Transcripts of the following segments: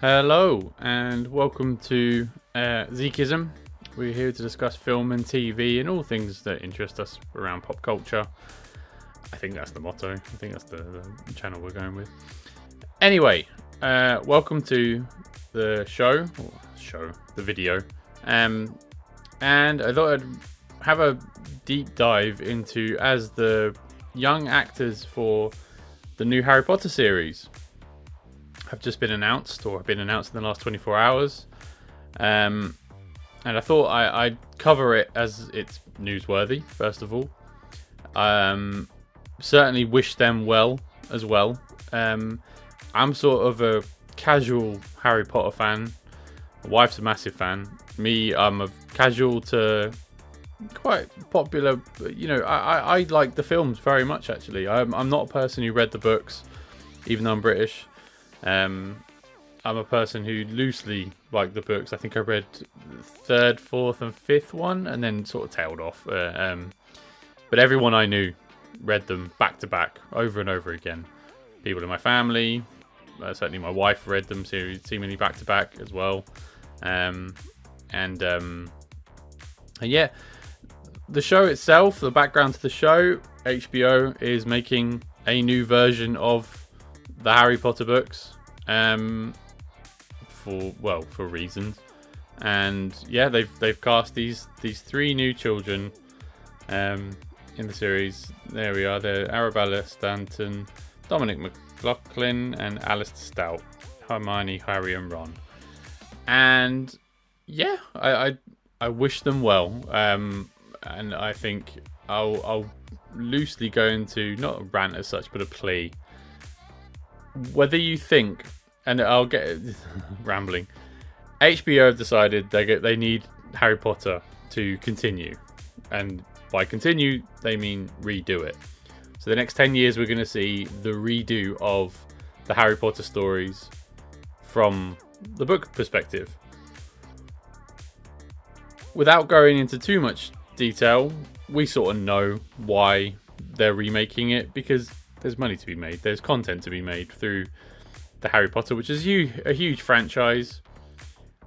Hello and welcome to Zeekism. We're here to discuss film and TV and all things that interest us around pop culture. I think that's the motto. I think that's the channel we're going with. Anyway, welcome to the the video. And I thought I'd have a deep dive into as the young actors for the new Harry Potter series have just been announced, or have been announced in the last 24 hours. And I thought I'd cover it as it's newsworthy, first of all. Certainly wish them well as well. I'm sort of a casual Harry Potter fan. My wife's a massive fan. Me, I'm a casual to quite popular. You know, I like the films very much, actually. I'm not a person who read the books, even though I'm British. I'm a person who loosely liked the books. I think I read the third, fourth, and fifth one, and then sort of tailed off. But everyone I knew read them back to back, over and over again. People in my family, certainly my wife, read them seemingly back to back as well. And yeah, the show itself, the background to the show, HBO is making a new version of the Harry Potter books, for reasons, and yeah, they've cast these three new children in the series. There we are. They're Arabella Stanton, Dominic McLaughlin, and Alistair Stout, Hermione, Harry, and Ron. And yeah, I wish them well. And I think I'll loosely go into not a rant as such, but a plea. Whether you think, and I'll get rambling, HBO have decided they need Harry Potter to continue, and by continue they mean redo it. So the next 10 years we're going to see the redo of the Harry Potter stories from the book perspective. Without going into too much detail, we sort of know why they're remaking it, because there's money to be made. There's content to be made through the Harry Potter, which is a huge franchise.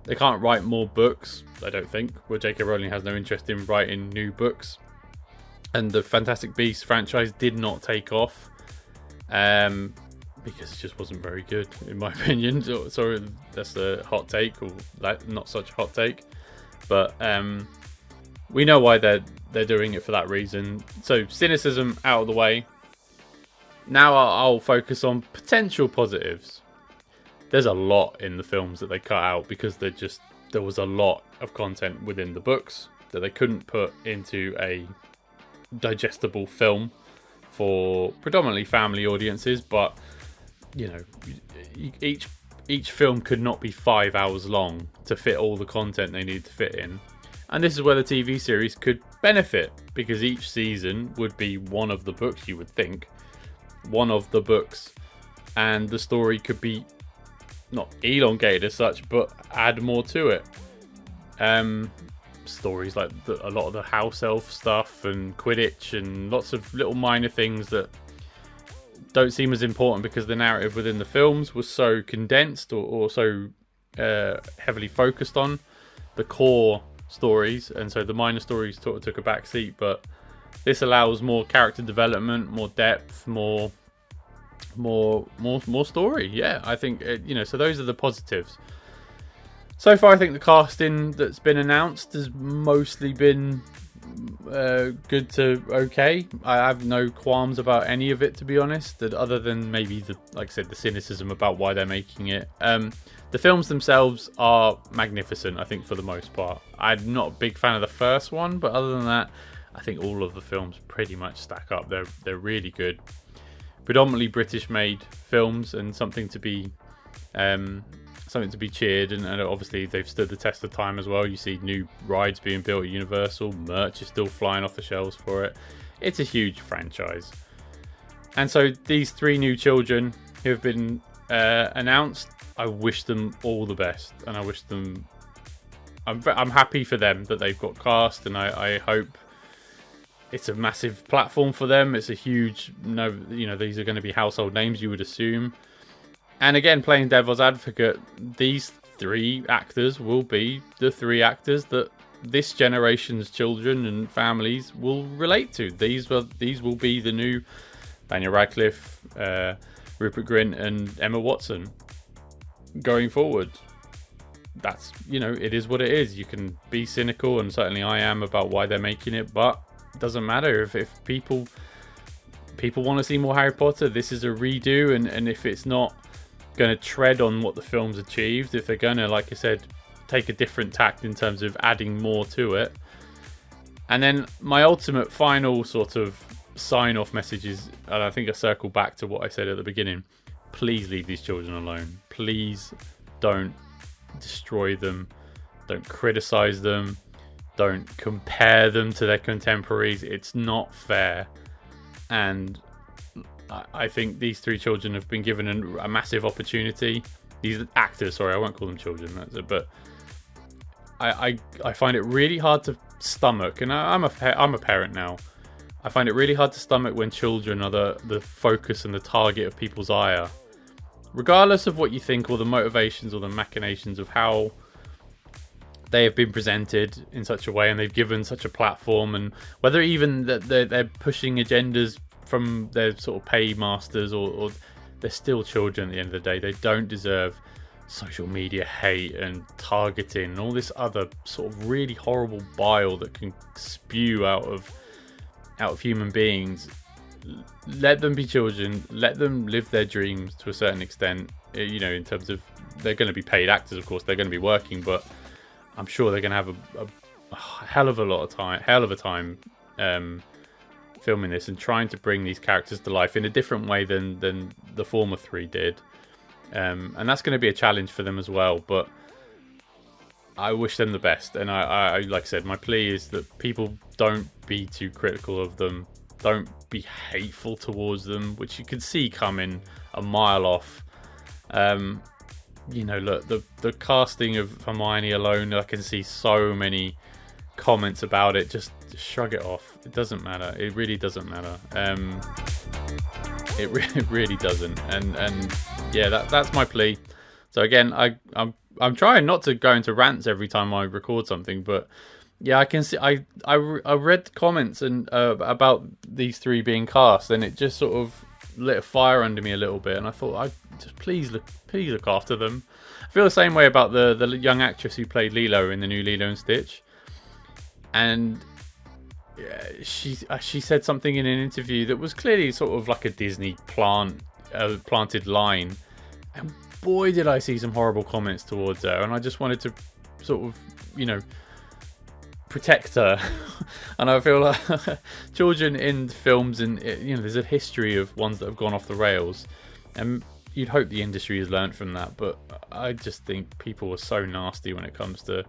They can't write more books, I don't think. Well, J.K. Rowling has no interest in writing new books. And the Fantastic Beasts franchise did not take off because it just wasn't very good, in my opinion. So that's a hot take, or not such a hot take. But we know why they're doing it for that reason. So cynicism out of the way. Now I'll focus on potential positives. There's a lot in the films that they cut out because there was a lot of content within the books that they couldn't put into a digestible film for predominantly family audiences. But you know, each film could not be 5 hours long to fit all the content they need to fit in. And this is where the TV series could benefit, because each season would be one of the books, you would think. One of the books, and the story could be not elongated as such, but add more to it. Stories like a lot of the house elf stuff and Quidditch and lots of little minor things that don't seem as important because the narrative within the films was so condensed or so heavily focused on the core stories, and so the minor stories sort of took a back seat. But this allows more character development, more depth, more story. Yeah, I think so those are the positives. So far, I think the casting that's been announced has mostly been good to okay. I have no qualms about any of it, to be honest, other than maybe like I said, the cynicism about why they're making it. The films themselves are magnificent, I think, for the most part. I'm not a big fan of the first one, but other than that, I think all of the films pretty much stack up. They're really good. Predominantly British-made films, and something to be cheered. And obviously they've stood the test of time as well. You see new rides being built at Universal. Merch is still flying off the shelves for it. It's a huge franchise. And so these three new children who have been announced, I wish them all the best, and I wish them. I'm happy for them that they've got cast, and I hope it's a massive platform for them. It's a huge, these are going to be household names, you would assume. And again, playing devil's advocate, these 3 actors will be the 3 actors that this generation's children and families will relate to. These will be the new Daniel Radcliffe, Rupert Grint, and Emma Watson going forward. That's, it is what it is. You can be cynical, and certainly I am, about why they're making it, but it doesn't matter. If people want to see more Harry Potter, this is a redo, and if it's not going to tread on what the film's achieved, if they're going to, like I said, take a different tact in terms of adding more to it. And then my ultimate final sort of sign-off message is, and I think I circle back to what I said at the beginning, please leave these children alone. Please don't destroy them. Don't criticize them. Don't compare them to their contemporaries. It's not fair. And I think these 3 children have been given a massive opportunity. These actors, sorry, I won't call them children, that's it. But I find it really hard to stomach, and I'm a parent now. I find it really hard to stomach when children are the focus and the target of people's ire. Regardless of what you think, or the motivations or the machinations of how they have been presented in such a way, and they've given such a platform, and whether even that they're pushing agendas from their sort of paymasters, or they're still children at the end of the day. They don't deserve social media hate and targeting and all this other sort of really horrible bile that can spew out of human beings. Let them be children. Let them live their dreams to a certain extent. In terms of, they're going to be paid actors, of course. They're going to be working, but I'm sure they're going to have a hell of a time filming this and trying to bring these characters to life in a different way than the former 3 did. And that's going to be a challenge for them as well. But I wish them the best. And I like I said, my plea is that people don't be too critical of them. Don't be hateful towards them, which you can see coming a mile off. Look, the casting of Hermione alone, I can see so many comments about it. Just shrug it off. It doesn't matter. It really doesn't matter. It really doesn't. And yeah, that's my plea. So again, I'm trying not to go into rants every time I record something, but yeah, I can see. I read comments and about these 3 being cast, and it just sort of lit a fire under me a little bit. And I thought, I just please look after them. I feel the same way about the young actress who played Lilo in the new Lilo and Stitch. And she said something in an interview that was clearly sort of like a Disney planted line. And boy, did I see some horrible comments towards her. And I just wanted to sort of, protect her. And I feel like children in films, and there's a history of ones that have gone off the rails, and you'd hope the industry has learned from that. But I just think people are so nasty when it comes to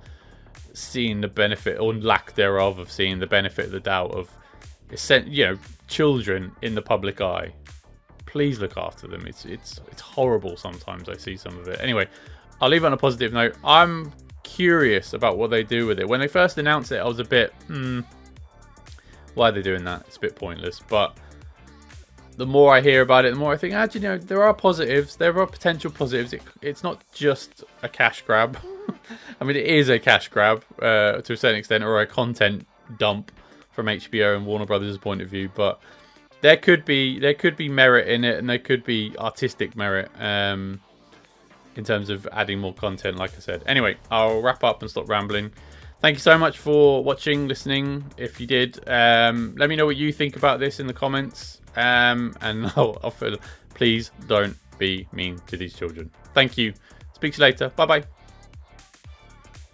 seeing the benefit, or lack thereof, of seeing the benefit of the doubt of children in the public eye. Please look after them. It's horrible sometimes. I see some of it. Anyway, I'll leave it on a positive note. I'm curious about what they do with it. When they first announced it, I was a bit, why are they doing that? It's a bit pointless. But the more I hear about it, the more I think, there are positives. There are potential positives. It's not just a cash grab. I mean, it is a cash grab to a certain extent, or a content dump from HBO and Warner Brothers' point of view. But there could be merit in it, and there could be artistic merit in terms of adding more content, like I said. Anyway, I'll wrap up and stop rambling. Thank you so much for watching, listening. If you did, let me know what you think about this in the comments. And please don't be mean to these children. Thank you. Speak to you later. Bye bye.